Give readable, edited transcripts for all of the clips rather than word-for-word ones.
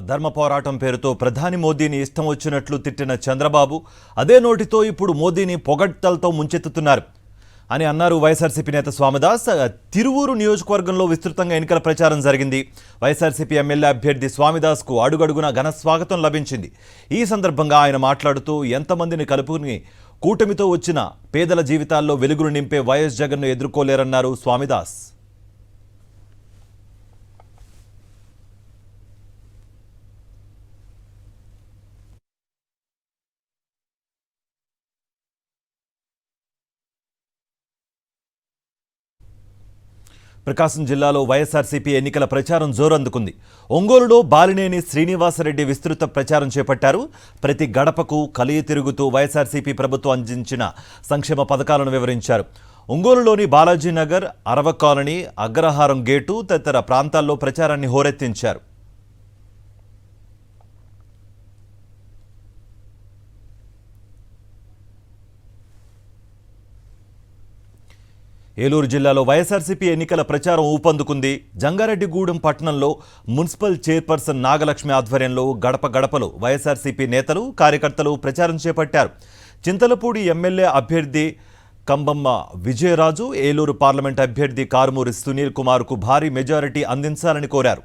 ధర్మ పోరాటం పేరుతో ప్రధాని మోదీని ఇష్టం వచ్చినట్లు తిట్టిన చంద్రబాబు అదే నోటితో ఇప్పుడు మోదీని పొగడ్తలతో ముంచెత్తుతున్నారు అని అన్నారు వైఎస్ఆర్సీపీ నేత స్వామిదాస్. తిరువూరు నియోజకవర్గంలో విస్తృతంగా ఎన్నికల ప్రచారం జరిగింది. వైఎస్ఆర్సీపీ ఎమ్మెల్యే అభ్యర్థి స్వామిదాస్కు అడుగడుగునా ఘన స్వాగతం లభించింది. ఈ సందర్భంగా ఆయన మాట్లాడుతూ ఎంతమందిని కలుపుకుని కూటమితో వచ్చిన పేదల జీవితాల్లో వెలుగును నింపే వైఎస్ జగన్ను ఎదుర్కోలేరన్నారు స్వామిదాస్. ప్రకాశం జిల్లాలో వైఎస్ఆర్సీపీ ఎన్నికల ప్రచారం జోరందుకుంది. ఒంగోలులో బాలినేని శ్రీనివాసరెడ్డి విస్తృత ప్రచారం చేపట్టారు. ప్రతి గడపకు కలియ తిరుగుతూ వైఎస్ఆర్సీపీ ప్రభుత్వం అందించిన సంక్షేమ పథకాలను వివరించారు. ఒంగోలులోని బాలాజీనగర్, అరవ కాలనీ, అగ్రహారం గేటు తదితర ప్రాంతాల్లో ప్రచారాన్ని హోరెత్తించారు. ఏలూరు జిల్లాలో వైఎస్ఆర్సీపీ ఎన్నికల ప్రచారం ఊపందుకుంది. జంగారెడ్డిగూడెం పట్టణంలో మున్సిపల్ చైర్పర్సన్ నాగలక్ష్మి ఆధ్వర్యంలో గడప గడపలు వైఎస్ఆర్సీపీ నేతలు, కార్యకర్తలు ప్రచారం చేపట్టారు. చింతలపూడి ఎమ్మెల్యే అభ్యర్థి కంబమ్మ విజయరాజు, ఏలూరు పార్లమెంట్ అభ్యర్థి కారుమూరి సునీల్ కుమార్కు భారీ మెజారిటీ అందించాలని కోరారు.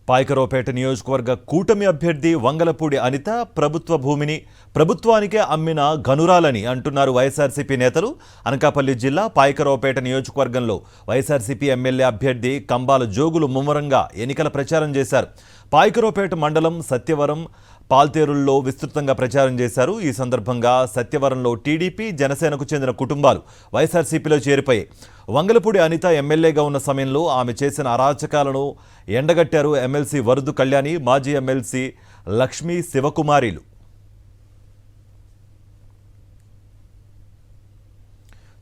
పాయకరావుపేట నియోజకవర్గ కూటమి అభ్యర్థి వంగలపూడి అనిత ప్రభుత్వ భూమిని ప్రభుత్వానికే అమ్మిన ఘనురాలని అంటున్నారు వైఎస్ఆర్సీపీ నేతలు. అనకాపల్లి జిల్లా పాయకరావుపేట నియోజకవర్గంలో వైఎస్ఆర్సీపీ ఎమ్మెల్యే అభ్యర్థి కంబాల జోగులు ముమ్మరంగా ఎన్నికల ప్రచారం చేశారు. పాయకరావుపేట మండలం సత్యవరం, పాల్తేరుల్లో విస్తృతంగా ప్రచారం చేశారు. ఈ సందర్భంగా సత్యవరంలో టీడీపీ, జనసేనకు చెందిన కుటుంబాలు వైఎస్ఆర్సీపీలో చేరిపోయాయి. వంగలపూడి అనిత ఎమ్మెల్యేగా ఉన్న సమయంలో ఆమె చేసిన అరాచకాలను ఎండగట్టారు ఎమ్మెల్సీ వరదు కళ్యాణి, మాజీ ఎమ్మెల్సీ లక్ష్మీ శివకుమారిలు.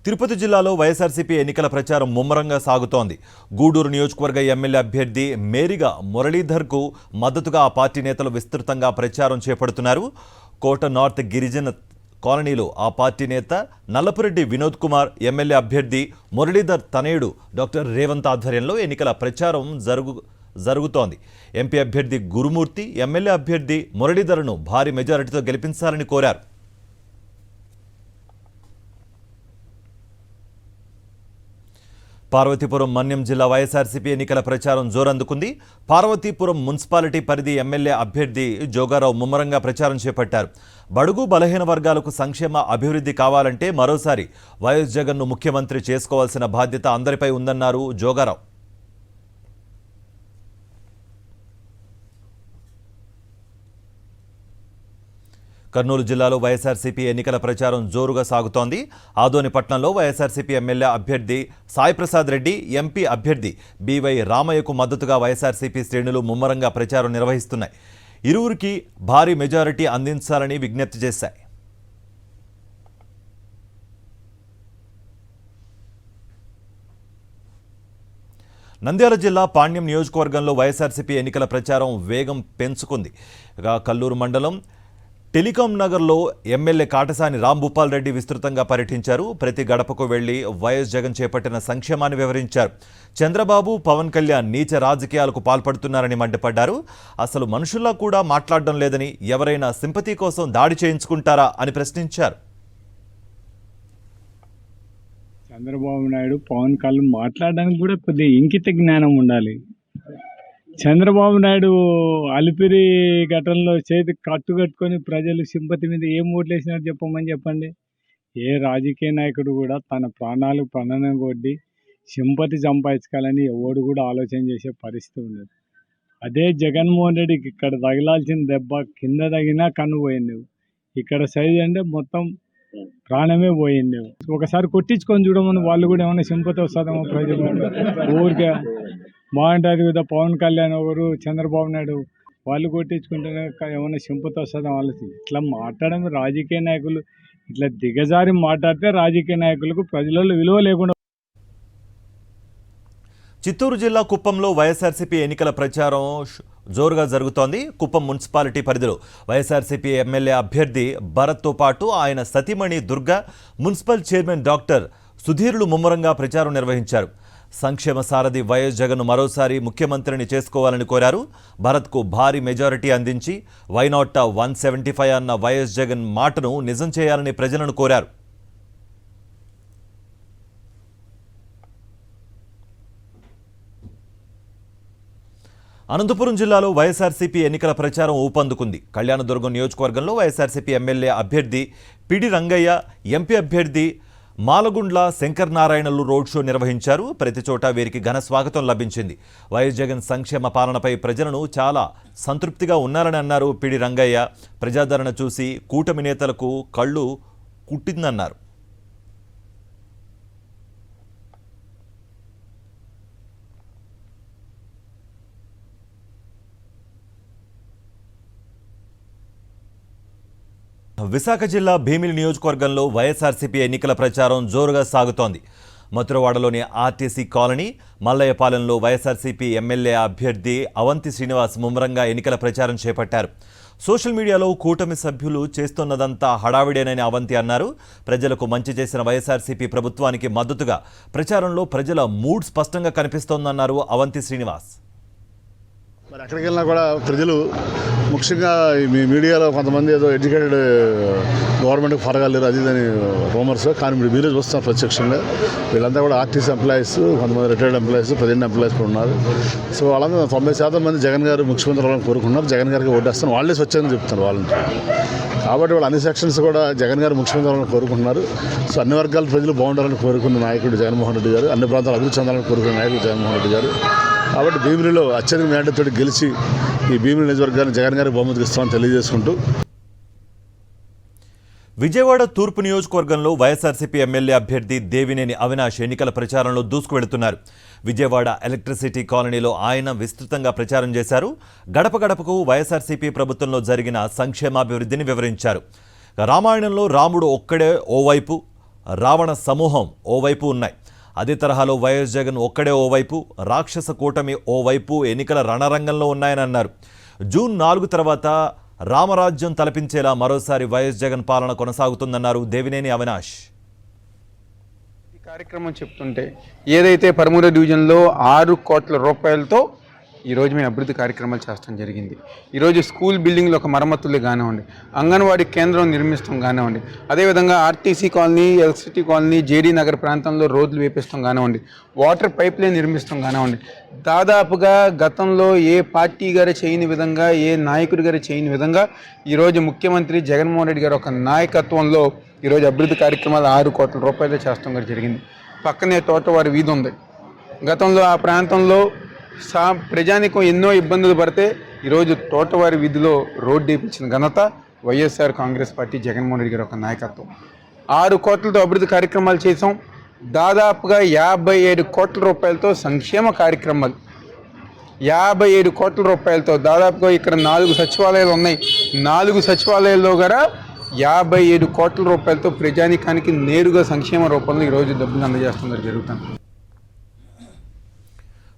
తిరుపతి జిల్లాలో వైఎస్ఆర్సీపీ ఎన్నికల ప్రచారం ముమ్మరంగా సాగుతోంది. గూడూరు నియోజకవర్గ ఎమ్మెల్యే అభ్యర్థి మేరిగా మురళీధర్కు మద్దతుగా ఆ పార్టీ నేతలు విస్తృతంగా ప్రచారం చేపడుతున్నారు. కోట నార్త్ గిరిజన కాలనీలో ఆ పార్టీ నేత నల్లపురెడ్డి వినోద్ కుమార్, ఎమ్మెల్యే అభ్యర్థి మురళీధర్ తనయుడు డాక్టర్ రేవంత్ ఆధ్వర్యంలో ఎన్నికల ప్రచారం జరుగుతోంది. ఎంపీ అభ్యర్థి గురుమూర్తి, ఎమ్మెల్యే అభ్యర్థి మురళీధర్ను భారీ మెజారిటీతో గెలిపించాలని కోరారు. పార్వతీపురం మన్యం జిల్లా వైఎస్ఆర్సీపీ ఎన్నికల ప్రచారం జోరందుకుంది. పార్వతీపురం మున్సిపాలిటీ పరిధి ఎమ్మెల్యే అభ్యర్థి జోగారావు ముమ్మరంగా ప్రచారం చేపట్టారు. బడుగు బలహీన వర్గాలకు సంక్షేమ అభివృద్ధి కావాలంటే మరోసారి వైఎస్ జగన్ను ముఖ్యమంత్రి చేసుకోవాల్సిన బాధ్యత అందరిపై ఉందన్నారు జోగారావు. కర్నూలు జిల్లాలో వైఎస్ఆర్సీపీ ఎన్నికల ప్రచారం జోరుగా సాగుతోంది. ఆదోనిపట్నంలో వైఎస్ఆర్సీపీ ఎమ్మెల్యే అభ్యర్థి సాయిప్రసాద్ రెడ్డి, ఎంపీ అభ్యర్థి బీవై రామయ్యకు మద్దతుగా వైఎస్ఆర్సీపీ శ్రేణులు ముమ్మరంగా ప్రచారం నిర్వహిస్తున్నాయి. ఇరువురికి భారీ మెజారిటీ అందించాలని విజ్ఞప్తి చేశాయి. నంద్యాల జిల్లా పాణ్యం నియోజకవర్గంలో వైఎస్ఆర్సీపీ ఎన్నికల ప్రచారం వేగం పెంచుకుంది. కల్లూరు మండలం టెలికాం నగర్లో ఎమ్మెల్యే కాటసాని రాంభూపాల్ రెడ్డి విస్తృతంగా పర్యటించారు. ప్రతి గడపకు వెళ్లి వైఎస్ జగన్ చేపట్టిన సంక్షేమాన్ని వివరించారు. చంద్రబాబు, పవన్ కళ్యాణ్ నీచ రాజకీయాలకు పాల్పడుతున్నారని మండిపడ్డారు. అసలు మనుషుల్లా కూడా మాట్లాడడం లేదని, ఎవరైనా సింపతి కోసం దాడి చేయించుకుంటారా అని ప్రశ్నించారు. చంద్రబాబు నాయుడు, పవన్ కళ్యాణ్ మాట్లాడడానికి కూడా కొద్దిగా ఇంకిత జ్ఞానం ఉండాలి. చంద్రబాబు నాయుడు అలిపిరి ఘటనలో చేతి కట్టుకొని ప్రజలు సింపతి మీద ఏం ఓట్లేసినారు చెప్పండి. ఏ రాజకీయ నాయకుడు కూడా తన ప్రాణాలు పణనం కొట్టి సింపతి సంపాదించుకోవాలని ఎవడు కూడా ఆలోచన చేసే పరిస్థితి ఉండదు. అదే జగన్మోహన్ రెడ్డికి ఇక్కడ తగిలాల్సిన దెబ్బ కింద తగినా కన్ను పోయింది, ఇక్కడ సైజ్ అంటే మొత్తం ప్రాణమే పోయింది. ఒకసారి కొట్టించుకొని చూడమని వాళ్ళు కూడా ఏమైనా సింపతి వస్తుందేమో ప్రజలు. ఊరికే బాగుంటుంది కదా, పవన్ కళ్యాణ్ ఒకరు, చంద్రబాబు నాయుడు వాళ్ళు కొట్టించుకుంటేనే ఏమైనా సింపతి వస్తుందో ఆలోచన. ఇట్లా మాట్లాడడం రాజకీయ నాయకులు ఇట్లా దిగజారి మాట్లాడితే రాజకీయ నాయకులకు ప్రజలలో విలువ లేకుండా. చిత్తూరు జిల్లా కుప్పంలో వైఎస్ఆర్సీపీ ఎన్నికల ప్రచారం జోరుగా జరుగుతోంది. కుప్పం మున్సిపాలిటీ పరిధిలో వైఎస్ఆర్సీపీ ఎమ్మెల్యే అభ్యర్థి భరత్తో పాటు ఆయన సతీమణి దుర్గా, మున్సిపల్ చైర్మన్ డాక్టర్ సుధీరులు ముమ్మరంగా ప్రచారం నిర్వహించారు. సంక్షేమ సారథి వైఎస్ జగన్ మరోసారి ముఖ్యమంత్రిని చేసుకోవాలని కోరారు. భరత్కు భారీ మెజారిటీ అందించి వై నాట్ 175 అన్న వైఎస్ జగన్ మాటను నిజం చేయాలని ప్రజలను కోరారు. అనంతపురం జిల్లాలో వైఎస్ఆర్సీపీ ఎన్నికల ప్రచారం ఊపందుకుంది. కళ్యాణదుర్గం నియోజకవర్గంలో వైఎస్ఆర్సీపీ ఎమ్మెల్యే అభ్యర్థి పిడి రంగయ్య, ఎంపీ అభ్యర్థి మాలగుండ్ల శంకర్ నారాయణలు రోడ్ షో నిర్వహించారు. ప్రతి చోట వీరికి ఘన స్వాగతం లభించింది. వైఎస్ జగన్ సంక్షేమ పాలనపై ప్రజలను చాలా సంతృప్తిగా ఉన్నారని అన్నారు పిడి రంగయ్య. ప్రజాదరణ చూసి కూటమి నేతలకు కళ్ళు కుట్టిందన్నారు. విశాఖ జిల్లా భీమిలి నియోజకవర్గంలో వైఎస్ఆర్సీపీ ఎన్నికల ప్రచారం జోరుగా సాగుతోంది. మధురవాడలోని ఆర్టీసీ కాలనీ, మల్లయ్యపాలెంలో వైఎస్ఆర్సీపీ ఎమ్మెల్యే అభ్యర్థి అవంతి శ్రీనివాస్ ముమ్మరంగా ఎన్నికల ప్రచారం చేపట్టారు. సోషల్ మీడియాలో కూటమి సభ్యులు చేస్తున్నదంతా హడావిడేనని అవంతి అన్నారు. ప్రజలకు మంచి చేసిన వైఎస్ఆర్సీపీ ప్రభుత్వానికి మద్దతుగా ప్రచారంలో ప్రజల మూడ్ స్పష్టంగా కనిపిస్తోందన్నారు అవంతి శ్రీనివాస్. మరి ఎక్కడికి వెళ్ళినా కూడా ప్రజలు ముఖ్యంగా మీ మీడియాలో కొంతమంది ఏదో ఎడ్యుకేటెడ్ గవర్నమెంట్కి ఫరగాలేరు అది ఇదని రూమర్స్, కానీ మీరే చూస్తున్నారు ప్రత్యక్షంగా. వీళ్ళంతా కూడా ఆర్టీసీ ఎంప్లాయీస్, కొంతమంది రిటైర్డ్ ఎంప్లాయీస్, ప్రెజెంట్ ఎంప్లాయీస్ కూడా ఉన్నారు. సో వాళ్ళంతా 90% మంది జగన్ గారు ముఖ్యమంత్రి అవ్వాలని కోరుకుంటున్నారు. జగన్ గారికి ఓటేస్తాను వాళ్ళే స్వచ్ఛంగా చెప్తున్నారు వాళ్ళని. కాబట్టి వాళ్ళు అన్ని సెక్షన్స్ కూడా జగన్ గారు ముఖ్యమంత్రి అవ్వాలని కోరుకుంటున్నారు. సో అన్ని వర్గాల ప్రజలు బాగుండాలని కోరుకున్న నాయకుడు జగన్మోహన్ రెడ్డి గారు, అన్ని ప్రాంతాలు అభివృద్ధి చెందాలని కోరుకున్న నాయకుడు జగన్మోహన్ రెడ్డి గారు. కాబట్టి భీమిలిలో అత్యధిక మేడతో గెలిచి ఈ భీమిలి నియోజకవర్గాన్ని జగన్ గారికి బహుమతికి ఇస్తామని తెలియజేసుకుంటూ, విజయవాడ తూర్పు నియోజకవర్గంలో వైఎస్ఆర్సీపీ ఎమ్మెల్యే అభ్యర్థి దేవినేని అవినాష్ ఎన్నికల ప్రచారంలో దూసుకువెడుతున్నారు. విజయవాడ ఎలక్ట్రిసిటీ కాలనీలో ఆయన విస్తృతంగా ప్రచారం చేశారు. గడప గడపకు వైఎస్ఆర్సీపీ ప్రభుత్వంలో జరిగిన సంక్షేమాభివృద్ధిని వివరించారు. రామాయణంలో రాముడు ఒక్కడే ఓవైపు, రావణ సమూహం ఓవైపు ఉన్నాయి. అదే తరహాలో వైఎస్ జగన్ ఒక్కడే ఓవైపు, రాక్షస కూటమి ఓవైపు ఎన్నికల రణరంగంలో ఉన్నాయని అన్నారు. జూన్ 4 తర్వాత రామరాజ్యం తలపించేలా మరోసారి వైఎస్ జగన్ పాలన కొనసాగుతుందన్నారు దేవినేని అవినాష్. ఈ కార్యక్రమం చెప్తుంటే ఏదైతే పరమూరు డివిజన్లో 6 కోట్ల రూపాయలతో ఈరోజు మేము అభివృద్ధి కార్యక్రమాలు చేస్తాం జరిగింది. ఈరోజు స్కూల్ బిల్డింగ్లు ఒక మరమ్మతులు కానివ్వండి, అంగన్వాడీ కేంద్రం నిర్మిస్తాం కానివ్వండి, అదేవిధంగా RTC colony, electricity colony, JD Nagar ప్రాంతంలో రోడ్లు వేపిస్తాం కానివ్వండి, వాటర్ పైప్ లైన్ నిర్మిస్తాం కానివ్వండి, దాదాపుగా గతంలో ఏ పార్టీ గారు చేయని విధంగా, ఏ నాయకుడి గారు చేయని విధంగా ఈరోజు ముఖ్యమంత్రి జగన్మోహన్ రెడ్డి గారు ఒక నాయకత్వంలో ఈరోజు అభివృద్ధి కార్యక్రమాలు 6 కోట్ల రూపాయలు చేస్తాం కూడా జరిగింది. పక్కనే తోటవారి వీధి ఉంది. గతంలో ఆ ప్రాంతంలో ప్రజానికం ఎన్నో ఇబ్బందులు పడితే ఈరోజు తోటవారి వీధిలో రోడ్డు వేయించిన ఘనత వైఎస్ఆర్ కాంగ్రెస్ పార్టీ జగన్మోహన్ రెడ్డి గారి ఒక నాయకత్వం. 6 కోట్లతో అభివృద్ధి కార్యక్రమాలు చేసాం. దాదాపుగా 57 కోట్ల రూపాయలతో సంక్షేమ కార్యక్రమాలు, 57 కోట్ల రూపాయలతో దాదాపుగా ఇక్కడ 4 సచివాలయాలు ఉన్నాయి. 4 సచివాలయాల్లో కూడా 57 కోట్ల రూపాయలతో ప్రజానికానికి నేరుగా సంక్షేమ రూపంలో ఈరోజు డబ్బులు అందజేస్తున్నారు జరుగుతుంది.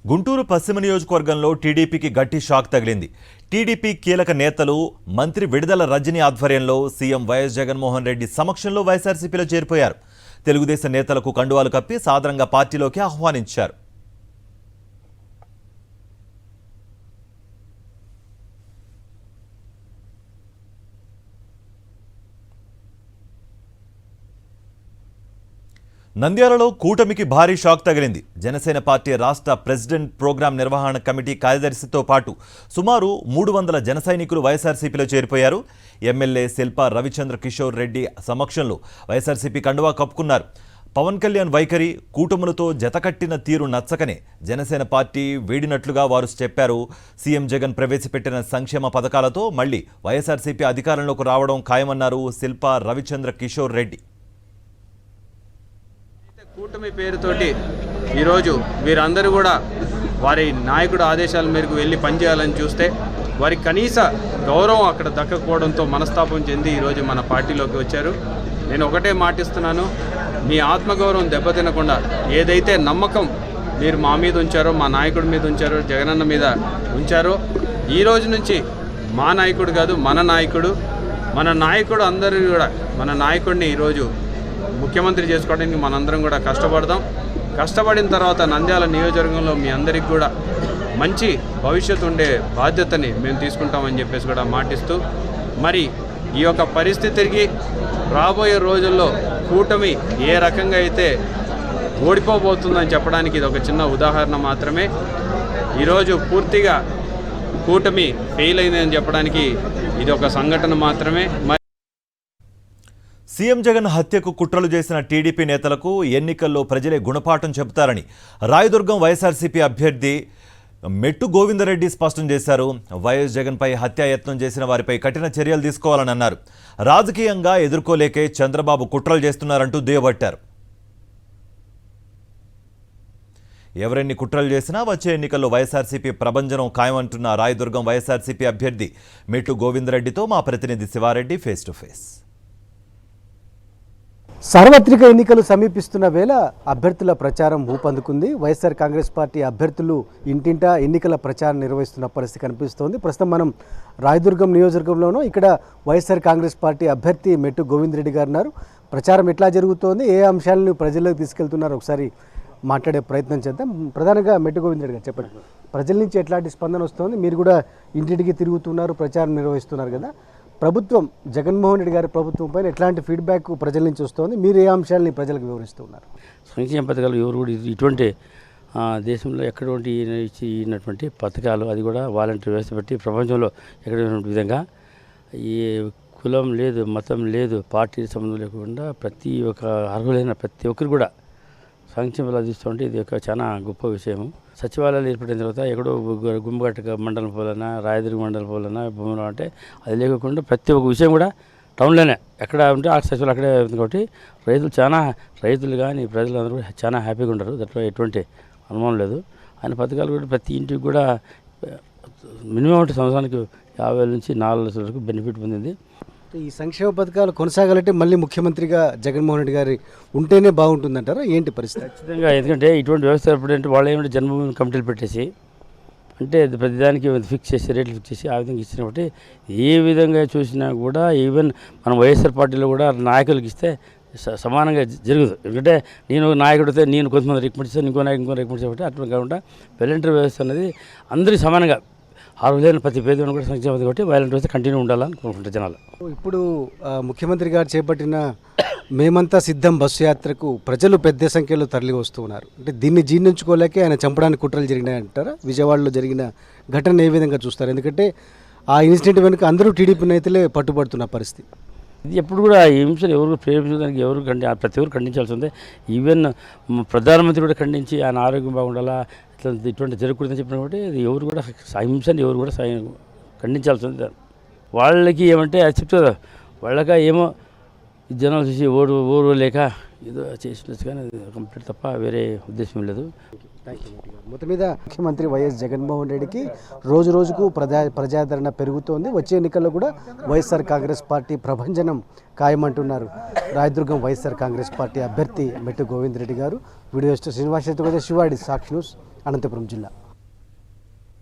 గుంటూరు పశ్చిమ నియోజకవర్గంలో టీడీపీకి గట్టి షాక్ తగిలింది. టీడీపీ కీలక నేతలు మంత్రి విడుదల రజని ఆధ్వర్యంలో సీఎం వైఎస్ జగన్మోహన్ రెడ్డి సమక్షంలో వైఎస్ఆర్సీపీలో చేరిపోయారు. తెలుగుదేశం నేతలకు కండువాలు కప్పి సాదరంగా పార్టీలోకి ఆహ్వానించారు. నంద్యాలలో కూటమికి భారీ షాక్ తగిలింది. జనసేన పార్టీ రాష్ట్ర ప్రెసిడెంట్ ప్రోగ్రాం నిర్వహణ కమిటీ కార్యదర్శితో పాటు సుమారు 300 జన సైనికులు వైఎస్ఆర్సీపీలో చేరిపోయారు. ఎమ్మెల్యే శిల్పా రవిచంద్ర కిషోర్ రెడ్డి సమక్షంలో వైఎస్ఆర్సీపీ కండువా కప్పుకున్నారు. పవన్ కళ్యాణ్ వైఖరి, కూటములతో జతకట్టిన తీరు నచ్చకనే జనసేన పార్టీ వీడినట్లుగా వారు చెప్పారు. సీఎం జగన్ ప్రవేశపెట్టిన సంక్షేమ పథకాలతో మళ్లీ వైఎస్ఆర్సీపీ అధికారంలోకి రావడం ఖాయమన్నారు శిల్పా రవిచంద్ర కిషోర్ రెడ్డి. కూటమి పేరుతోటి ఈరోజు వీరందరూ కూడా వారి నాయకుడు ఆదేశాల మేరకు వెళ్ళి పనిచేయాలని చూస్తే వారి కనీస గౌరవం అక్కడ దక్కకపోవడంతో మనస్తాపం చెంది ఈరోజు మన పార్టీలోకి వచ్చారు. నేను ఒకటే మాటిస్తున్నాను, మీ ఆత్మగౌరవం దెబ్బతినకుండా ఏదైతే నమ్మకం మీరు మా మీద ఉంచారో, మా నాయకుడి మీద ఉంచారో, జగనన్న మీద ఉంచారో, ఈ రోజు నుంచి మా నాయకుడు కాదు, మన నాయకుడు అందరూ కూడా మన నాయకుడిని ఈరోజు ముఖ్యమంత్రి చేసుకోవడానికి మనందరం కూడా కష్టపడిన తర్వాత నంద్యాల నియోజకవర్గంలో మీ అందరికీ కూడా మంచి భవిష్యత్తు ఉండే బాధ్యతని మేము తీసుకుంటామని చెప్పేసి కూడా మాటిస్తూ, మరి ఈ యొక్క పరిస్థితికి రాబోయే రోజుల్లో కూటమి ఏ రకంగా అయితే ఓడిపోబోతుందని చెప్పడానికి ఇది ఒక చిన్న ఉదాహరణ మాత్రమే. ఈరోజు పూర్తిగా కూటమి ఫెయిల్ అయిందని చెప్పడానికి ఇది ఒక సంఘటన మాత్రమే. సీఎం జగన్ హత్యకు కుట్రలు చేసిన టీడీపీ నేతలకు ఎన్నికల్లో ప్రజలే గుణపాఠం చెబుతారని రాయదుర్గం వైఎస్ఆర్సీపీ అభ్యర్థి మెట్టు గోవిందరెడ్డి స్పష్టం చేశారు. వైఎస్ జగన్పై హత్యాయత్నం చేసిన వారిపై కఠిన చర్యలు తీసుకోవాలని అన్నారు. రాజకీయంగా ఎదుర్కోలేకే చంద్రబాబు కుట్రలు చేస్తున్నారంటూ దుయ్యబట్టారు. ఎవరెన్ని కుట్రలు చేసినా వచ్చే ఎన్నికల్లో వైఎస్ఆర్సీపీ ప్రభంజనం ఖాయమంటున్న రాయదుర్గం వైఎస్ఆర్సీపీ అభ్యర్థి మెట్టు గోవిందరెడ్డితో మా ప్రతినిధి శివారెడ్డి ఫేస్ టు ఫేస్. సార్వత్రిక ఎన్నికలు సమీపిస్తున్న వేళ అభ్యర్థుల ప్రచారం ఊపందుకుంది. వైఎస్ఆర్ కాంగ్రెస్ పార్టీ అభ్యర్థులు ఇంటింటా ఎన్నికల ప్రచారం నిర్వహిస్తున్న పరిస్థితి కనిపిస్తోంది. ప్రస్తుతం మనం రాయదుర్గం నియోజకవర్గంలోనూ ఇక్కడ వైఎస్ఆర్ కాంగ్రెస్ పార్టీ అభ్యర్థి మెట్టు గోవిందరెడ్డి గారు ఉన్నారు. ప్రచారం ఎట్లా జరుగుతోంది, ఏ అంశాలను ప్రజల్లోకి తీసుకెళ్తున్నారు ఒకసారి మాట్లాడే ప్రయత్నం చేద్దాం. ప్రధానంగా మెట్టు గోవిందరెడ్డి గారు చెప్పండి, ప్రజల నుంచి ఎట్లాంటి స్పందన వస్తుంది? మీరు కూడా ఇంటింటికి తిరుగుతున్నారు, ప్రచారం నిర్వహిస్తున్నారు కదా, ప్రభుత్వం జగన్మోహన్ రెడ్డి గారి ప్రభుత్వం పైన ఎట్లాంటి ఫీడ్బ్యాక్ ప్రజల నుంచి వస్తుంది? మీరు ఏ అంశాలని ప్రజలకు వివరిస్తున్నారు? సంక్షేమ పథకాలు ఎవరు కూడా ఇటువంటి దేశంలో ఎక్కడోటి ఇచ్చినటువంటి పథకాలు, అది కూడా వాలంటీర్ వ్యవస్థ బట్టి ప్రపంచంలో ఎక్కడ విధంగా ఈ కులం లేదు, మతం లేదు, పార్టీ సంబంధం లేకుండా ప్రతి ఒక్క అర్హులైన ప్రతి ఒక్కరు కూడా సంక్షేమ ఫలాలు తీస్తుంటే ఇది ఒక చాలా గొప్ప విషయం. సచివాలయాలు ఏర్పడిన తర్వాత ఎక్కడో గుమ్మగట్ట మండలం పోలన్నా, రాయదుర్గ మండలం పోలన్నా, భూమిలో అంటే అది లేకుండా ప్రతి ఒక్క విషయం కూడా టౌన్లోనే ఎక్కడ ఉంటే ఆ సచివాలయం అక్కడే ఉంది. కాబట్టి రైతులు కానీ ప్రజలందరూ కూడా చాలా హ్యాపీగా ఉంటారు. దాంట్లో ఎటువంటి అనుమానం లేదు. ఆయన పథకాలు కూడా ప్రతి ఇంటికి కూడా మినిమం అంటే సంవత్సరానికి 50,000 నుంచి 4 లక్షల వరకు బెనిఫిట్ పొందింది. ఈ సంక్షేమ పథకాలు కొనసాగాలంటే మళ్ళీ ముఖ్యమంత్రిగా జగన్మోహన్ రెడ్డి గారి ఉంటేనే బాగుంటుందంటారా? ఏంటి పరిస్థితి? ఖచ్చితంగా, ఎందుకంటే ఇటువంటి వ్యవస్థ ఎప్పుడంటే వాళ్ళు ఏమంటే జన్మభూమి కమిటీలు పెట్టేసి అంటే ప్రతిదానికి ఫిక్స్ చేసి రేట్లు ఫిక్స్ చేసి ఆ విధంగా ఇచ్చిన కాబట్టి ఏ విధంగా చూసినా కూడా ఈవెన్ మన వైఎస్ఆర్ పార్టీలో కూడా నాయకులకు ఇస్తే సమానంగా జరగదు. ఎందుకంటే నేను నాయకుడితే నేను కొంతమంది రికమెండ్ చేస్తాను, ఇంకో రికమెండ్ చేయబట్టి అట్లా కాకుండా వాలంటీర్ వ్యవస్థ అనేది అందరికీ సమానంగా అర్హులైన ప్రతి పేదవాడిని కూడా సంక్షేమ కాబట్టి వాలంటీర్ వ్యవస్థ కంటిన్యూ ఉండాలని కోరుకుంటారు జనాలు. ఇప్పుడు ముఖ్యమంత్రి గారు చేపట్టిన మేమంతా సిద్ధం బస్సు యాత్రకు ప్రజలు పెద్ద సంఖ్యలో తరలి వస్తున్నారు. అంటే దీన్ని జీర్ణించుకోలేకే ఆయన చంపడానికి కుట్రలు జరిగినాయంటారా? విజయవాడలో జరిగిన ఘటన ఏ విధంగా చూస్తారు? ఎందుకంటే ఆ ఇన్సిడెంట్ వెనుక అందరూ టీడీపీ నేతలే పట్టుబడుతున్న పరిస్థితి. ఇది ఎప్పుడు కూడా ఈ హింసను ఎవరు ప్రేమించడానికి ప్రతి ఒక్కరు ఖండించాల్సి ఉంది. ఈవెన్ ప్రధానమంత్రి కూడా ఖండించి ఆయన ఆరోగ్యం బాగుండాలా, ఇటువంటి జరగకూడదని చెప్పిన కాబట్టి ఎవరు కూడా హింసని ఎవరు కూడా ఖండించాల్సి ఉంది. వాళ్ళకి ఏమంటే అది చెప్తుంది, వాళ్ళక ఏమో జనాలు చూసి ఓరు లేక ఏదో చేసినట్టు కానీ కంప్లీట్ తప్ప వేరే ఉద్దేశం లేదు. మొత్తం మీద ముఖ్యమంత్రి వైఎస్ జగన్మోహన్ రెడ్డికి రోజు రోజుకు ప్రజాదరణ పెరుగుతోంది. వచ్చే ఎన్నికల్లో కూడా వైఎస్ఆర్ కాంగ్రెస్ పార్టీ ప్రభంజనం ఖాయమంటున్నారు రాయదుర్గం వైఎస్ఆర్ కాంగ్రెస్ పార్టీ అభ్యర్థి మెట్టు గోవిందరెడ్డి గారు. వీడియో శ్రీనివాస్ శివాడి, సాక్షి న్యూస్, అనంతపురం జిల్లా.